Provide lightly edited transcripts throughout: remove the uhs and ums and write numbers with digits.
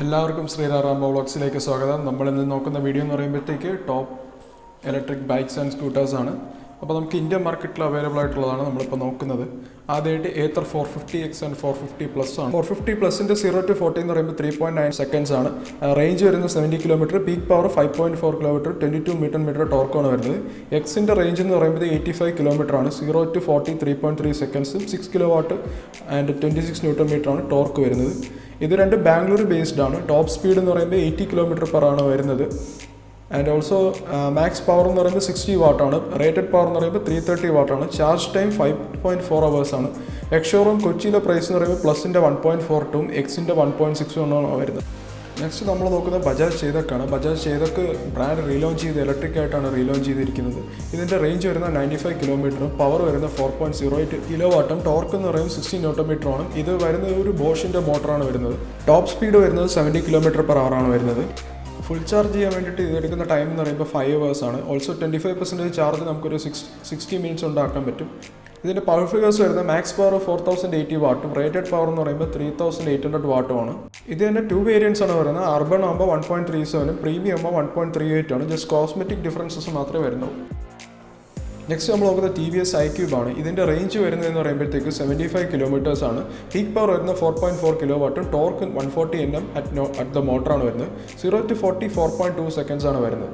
എല്ലാവർക്കും Sreerag Rambo വ്ളോഗ്സിലേക്ക് സ്വാഗതം. നമ്മൾ ഇന്ന് നോക്കുന്ന വീഡിയോ എന്ന് പറയുമ്പോഴത്തേക്ക് top electric bikes and scooters ആണ്. അപ്പോൾ നമുക്ക് ഇന്ത്യൻ മാർക്കറ്റിൽ അവൈലബിൾ ആയിട്ടുള്ളതാണ് നമ്മളിപ്പോൾ നോക്കുന്നത്. ആദ്യമായിട്ട് ഏത്തർ 450X ആൻഡ് 450 ആണ്. 450+ൻ്റെ 0 to 40 എന്ന് പറയുമ്പോൾ 3.9 സെക്കൻഡ്സ് ആണ്. റേഞ്ച് വരുന്നത് 70 kilometre, peak power 5.4 kilometre, 22 newton metre ടോർക്കാണ് വരുന്നത്. എക്സിൻ്റെ റേഞ്ച് എന്ന് പറയുമ്പോൾ 85 കിലോമീറ്റർ ആണ്. 0 to 40 3.3 സെക്കൻഡ്സും 6 kilo watt and 26 newton metre ആണ് ടോർക്ക് വരുന്നത്. ഇത് രണ്ട് ബാംഗ്ലൂർ ബേസ്ഡ് ആണ്. ടോപ്പ് സ്പീഡ് എന്ന് പറയുമ്പോൾ 80 കിലോമീറ്റർ പെർ ആണ് വരുന്നത്. ആൻഡ് ഓൾസോ മാക്സ് പവർ എന്ന് പറയുമ്പോൾ 60 വാട്ടാണ്. റേറ്റഡ് പവർ എന്ന് പറയുമ്പോൾ 330 വാട്ടാണ്. ചാർജ് ടൈം 5.4 hours ആണ്. എക്സ്ഷോറൂം കൊച്ചിയിലെ പ്രൈസ് എന്ന് പറയുമ്പോൾ പ്ലസിൻ്റെ 1.42 എക്സിൻ്റെ 1.61 ആണ് വരുന്നത്. നെക്സ്റ്റ് നമ്മൾ നോക്കുന്നത് ബജാജ് ചേതക്കാണ്. ബജാജ് ചേതക്ക് ബ്രാൻഡ് റീലോഞ്ച് ചെയ്ത് ഇലക്ട്രിക് ആയിട്ടാണ് റീലോഞ്ച് ചെയ്തിരിക്കുന്നത്. ഇതിൻ്റെ റേഞ്ച് വരുന്നത് 95 കിലോമീറ്ററും പവർ വരുന്നത് 4.08 കിലോ വാട്ടും ടോർക്ക് എന്ന് പറയുന്നത് 60 ന്യൂട്ടൺ മീറ്റർ ആണ്. ഇത് വരുന്നത് ഒരു ബോഷിൻ്റെ മോട്ടറാണ് വരുന്നത്. ടോപ്പ് സ്പീഡ് വരുന്നത് 70 കിലോമീറ്റർ പെർ അവർ ആണ് വരുന്നത്. ഫുൾ ചാർജ് ചെയ്യാൻ വേണ്ടിയിട്ട് ഇതെടുക്കുന്ന ടൈം എന്ന് പറയുമ്പോൾ 5 hours ആണ്. ഓൾസോ 25% ചാർജ് നമുക്കൊരു 60 മിനിറ്റ്സ് ഉണ്ടാക്കാൻ പറ്റും. ഇതിൻ്റെ പവർ ഫിഗേഴ്സ് വരുന്നത് മാക്സ് പവർ 4080 വാട്ടും റേറ്റഡ് പവർ എന്ന് പറയുമ്പോൾ 3800 വാട്ടുമാണ്. ഇത് തന്നെ 2 വേരിയൻസ് ആണ് വരുന്നത്. അർബൺ ആകുമ്പോൾ 1.37 പ്രീമിയം ആകുമ്പോൾ 1.38 ആണ്. ജസ്റ്റ് കോസ്മെറ്റിക് ഡിഫറൻസസ് മാത്രമേ വരുന്നുള്ളൂ. നെക്സ്റ്റ് നമ്മൾ നോക്കുന്നത് TVS iQube ആണ്. ഇതിൻ്റെ റേഞ്ച് വരുന്നതെന്ന് പറയുമ്പോഴത്തേക്ക് 75 കിലോമീറ്റേഴ്സ് ആണ്. പീക്ക് പവർ വരുന്നത് 4.4 കിലോ വാട്ടും ടോർക്ക് 140 Nm അറ്റ് ദ മോട്ടറാണ് വരുന്നത്. 0 to 40 4.2 സെക്കൻഡ്സ് ആണ് വരുന്നത്.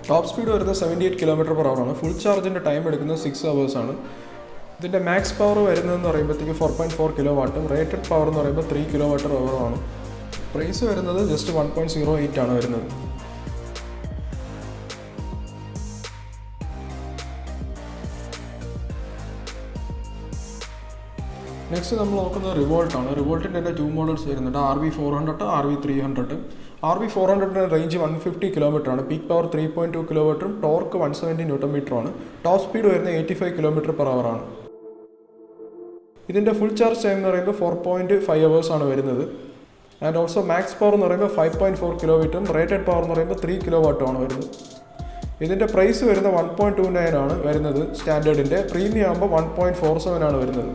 ടോപ്പ് സ്പീഡ് വരുന്നത് 78 കിലോമീറ്റർ പെർ അവർ ആണ്. ഫുൾ ചാർജിൻ്റെ ടൈം എടുക്കുന്നത് 6 hours ആണ്. ഇതിൻ്റെ മാക്സ് പവർ വരുന്നതെന്ന് പറയുമ്പോഴത്തേക്ക് 4.4 കിലോ വാട്ടും റേറ്റഡ് പവർ എന്ന് പറയുമ്പോൾ 3 കിലോ വാട്ടർ ആണ്. പ്രൈസ് വരുന്നത് ജസ്റ്റ് 1.08 ആണ് വരുന്നത്. നെക്സ്റ്റ് നമ്മൾ നോക്കുന്നത് റിവോൾട്ടാണ്. റിവോൾട്ടിൻ്റെ തന്നെ 2 മോഡൽസ് വരുന്നുണ്ട്. RV400 RV300. RV400ൻ്റെ റേഞ്ച് 150 കിലോമീറ്റർ ആണ്. പീക്ക് പവർ 3.2 കിലോ വാട്ടും ടോർക്ക് 170 ന്യൂട്ടൺ മീറ്റർ ആണ്. ടോപ്പ് സ്പീഡ് വരുന്നത് 85 കിലോമീറ്റർ പെർ അവർ ആണ്. ഇതിൻ്റെ ഫുൾ ചാർജ് ടൈം എന്ന് പറയുമ്പോൾ 4.5 hours ആണ് വരുന്നത്. ആൻഡ് ഓൾസോ മാക്സ് പവർ എന്ന് പറയുമ്പോൾ 5.4 കിലോ വാട്ടും റേറ്റഡ് പവർ എന്ന് പറയുമ്പോൾ 3 കിലോ വാട്ടുമാണ് വരുന്നത്. ഇതിൻ്റെ പ്രൈസ് വരുന്നത് 1.29 ആണ് വരുന്നത് സ്റ്റാൻഡേർഡിൻ്റെ. പ്രീമിയം ആകുമ്പോൾ 1.47 ആണ് വരുന്നത്.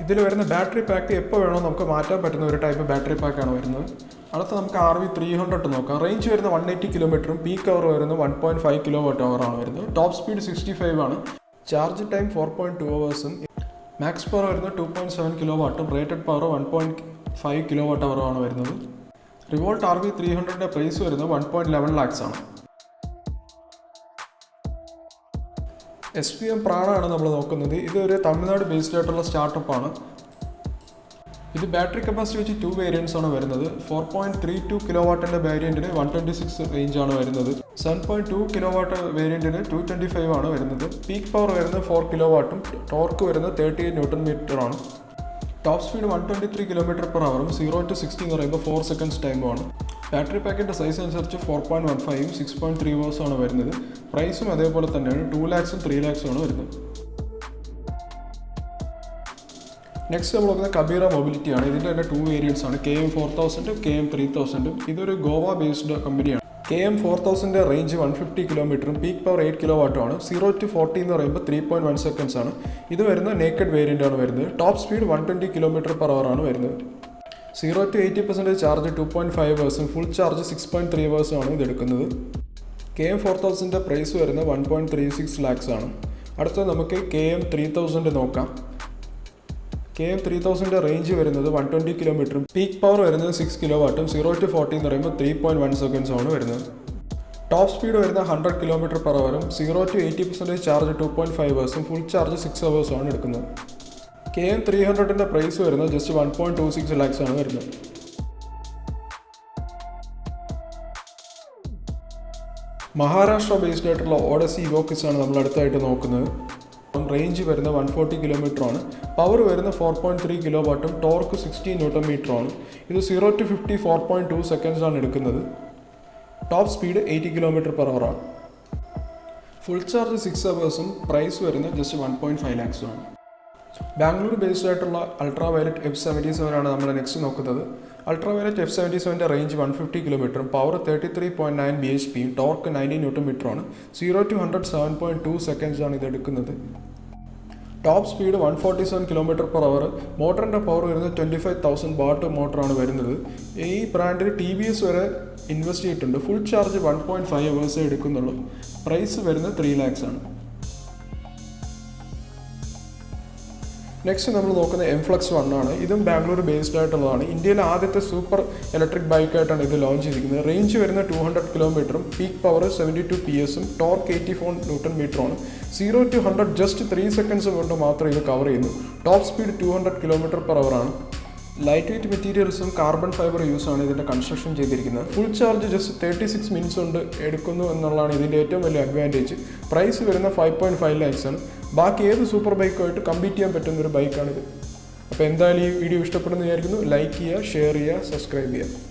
ഇതിൽ വരുന്ന ബാറ്ററി പാക്ക് എപ്പോൾ വേണോ നമുക്ക് മാറ്റാൻ പറ്റുന്ന ഒരു ടൈപ്പ് ബാറ്ററി പാക്കാണ് വരുന്നത്. അടുത്ത നമുക്ക് RV300 നോക്കാം. റേഞ്ച് വരുന്ന 180 കിലോമീറ്ററും പീക്ക് അവർ വരുന്നത് 1.5 കിലോ വാട്ട് അവർ ആണ് വരുന്നത്. ടോപ്പ് സ്പീഡ് 65 ആണ്. Charge time 4.2 hours. Max power വരുന്നത് 2.7 കിലോ വാട്ടും rated power 1.5 kilo watt hour ആണ് വരുന്നത്. റിവോൾട്ട് RV300ൻ്റെ പ്രൈസ് വരുന്നത് 1.11 lakhs ആണ്. SPM പ്രാണാണ് നമ്മൾ നോക്കുന്നത്. ഇതൊരു തമിഴ്നാട് ബേസ്ഡ് ആയിട്ടുള്ള സ്റ്റാർട്ടപ്പാണ്. ഇത് ബാറ്ററി കപ്പാസിറ്റി വെച്ച് 2 വേരിയൻസ് ആണ് വരുന്നത്. 4.32 കിലോ വാട്ടിൻ്റെ വേരിയൻറ്റിന് 126 റേഞ്ചാണ് വരുന്നത്. 7.2 കിലോ വാട്ട് വേരിയൻറ്റിന് 225 ആണ് വരുന്നത്. പീക്ക് പവർ വരുന്നത് 4 കിലോ വാട്ടും ടോർക്ക് വരുന്നത് 38 ന്യൂട്ടൺ മീറ്റർ ആണ്. ടോപ്പ് സ്പീഡ് 123 കിലോമീറ്റർ പെർ അവറും 0 to 60 എന്ന് പറയുമ്പോൾ 4 സെക്കൻഡ്സ് ടൈമുമാണ്. ബാറ്ററി പാക്കിൻ്റെ സൈസ് അനുസരിച്ച് 4.15 6.3 hours ആണ് വരുന്നത്. പ്രൈസും അതേപോലെ തന്നെയാണ്. 2 lakhs 3 lakhs ആണ് വരുന്നത്. നെക്സ്റ്റ് നമ്മൾ നോക്കുന്നത് കബീറ മൊബിലിറ്റിയാണ്. ഇതിൻ്റെ തന്നെ 2 വേരിയൻസ് ആണ്. KM4000 KM3000. ഇതൊരു ഗോവ ബേസ്ഡ് കമ്പനിയാണ്. KM4000ൻ്റെ റേഞ്ച് 150 കിലോമീറ്ററും പീക്ക് പവർ 8 കിലോ വാട്ടുമാണ്. 0 to 40 എന്ന് പറയുമ്പോൾ 3.1 സെക്കൻഡ്സ് ആണ്. ഇത് വരുന്ന നേക്കഡ് വേരിയൻ്റ് ആണ് വരുന്നത്. Top speed 120 kilometre per hour ആണ് വരുന്നത്. 0 to 80% charge 2.5 hours. Full charge 6.3 hours ആണ് ഇതെടുക്കുന്നത്. KM4000ൻ്റെ പ്രൈസ് വരുന്നത് 1.36 lakhs ആണ്. അടുത്തത് നമുക്ക് KM3000 നോക്കാം. KM3000ൻ്റെ റേഞ്ച് വരുന്നത് 120 കിലോമീറ്ററും പീക്ക് പവർ വരുന്നത് 6 കിലോ വാട്ടും 0 to 40 എന്ന് പറയുമ്പോൾ 3.1 seconds ആണ് വരുന്നത്. ടോപ്പ് സ്പീഡ് വരുന്നത് 100 കിലോമീറ്റർ പെർ അവറും 0 to 80% charge 2.5 hours. Full charge 6 hours ആണ് എടുക്കുന്നത്. KM300ൻ്റെ പ്രൈസ് വരുന്നത് ജസ്റ്റ് 1.26 lakhs ആണ് വരുന്നത്. മഹാരാഷ്ട്ര ബേസ്ഡ് ആയിട്ടുള്ള ഓഡസി ഇവോക്കിസ് ആണ് നമ്മൾ അടുത്തായിട്ട് നോക്കുന്നത്. റേഞ്ച് വരുന്നത് 140 കിലോമീറ്റർ ആണ്. പവർ വരുന്നത് 4.3 കിലോ വാട്ടും ടോർക്ക് 60 ന്യൂട്ടൺ മീറ്റർ ആണ്. ഇത് 0 to 50 4.2 seconds ആണ് എടുക്കുന്നത്. Top speed 80 kilometre per hour ആണ്. Full charge 6 hours. പ്രൈസ് വരുന്നത് ജസ്റ്റ് 1.5 lakhs ആണ്. ബാംഗ്ലൂർ ബേസ്ഡ് ആയിട്ടുള്ള അൾട്രാ വയലറ്റ് F77 ആണ് നമ്മൾ നെക്സ്റ്റ് നോക്കുന്നത്. അൾട്രാ വയലറ്റ് F77ൻ്റെ റേഞ്ച് 150 കിലോമീറ്ററും power 33.9 bhp torque 90 newton metre ആണ്. 0 to 100 7.2 seconds ആണ് ഇത് എടുക്കുന്നത്. Top speed 147 km/h. മോട്ടറിൻ്റെ പവർ വരുന്നത് 25,000 വാട്ട് മോട്ടറാണ് വരുന്നത്. ഈ ബ്രാൻഡിൽ TVS വരെ ഇൻവെസ്റ്റ് ചെയ്തിട്ടുണ്ട്. ഫുൾ ചാർജ് 1.5 hours എടുക്കുന്നുള്ളൂ. പ്രൈസ് വരുന്നത് 3 lakhs ആണ്. നെക്സ്റ്റ് നമ്മൾ നോക്കുന്ന M-Flux 1 ആണ്. ഇതും ബാംഗ്ലൂർ ബേസ്ഡ് ആയിട്ടുള്ളതാണ്. ഇന്ത്യയിലെ ആദ്യത്തെ സൂപ്പർ ഇലക്ട്രിക് ബൈക്കായിട്ടാണ് ഇത് ലോഞ്ച് ചെയ്തിരിക്കുന്നത്. റേഞ്ച് വരുന്ന 200 km, peak power 72 PS, torque 84 Nm. 0 to 100 just 3 seconds കൊണ്ട് മാത്രം ഇത് കവർ ചെയ്യുന്നു. ടോപ്പ് സ്പീഡ് 200 km/h ആണ്. ലൈറ്റ് വെയ്റ്റ് മെറ്റീരിയൽസും കാർബൺ ഫൈബർ യൂസാണ് ഇതിൻ്റെ കൺസ്ട്രക്ഷൻ ചെയ്തിരിക്കുന്നത്. ഫുൾ ചാർജ് ജസ്റ്റ് 36 minutes കൊണ്ട് എടുക്കുന്നു എന്നുള്ളതാണ് ഇതിൻ്റെ ഏറ്റവും വലിയ അഡ്വാൻറ്റേജ്. പ്രൈസ് വരുന്ന 5.5 lakhs ആണ്. ബാക്കി ഏത് സൂപ്പർ ബൈക്കുമായിട്ട് കമ്പീറ്റ് ചെയ്യാൻ പറ്റുന്നൊരു ബൈക്കാണിത്. അപ്പോൾ എന്തായാലും ഈ വീഡിയോ ഇഷ്ടപ്പെടുന്ന വിചാരിക്കുന്നു. ലൈക്ക് ചെയ്യുക, ഷെയർ ചെയ്യുക, സബ്സ്ക്രൈബ് ചെയ്യുക.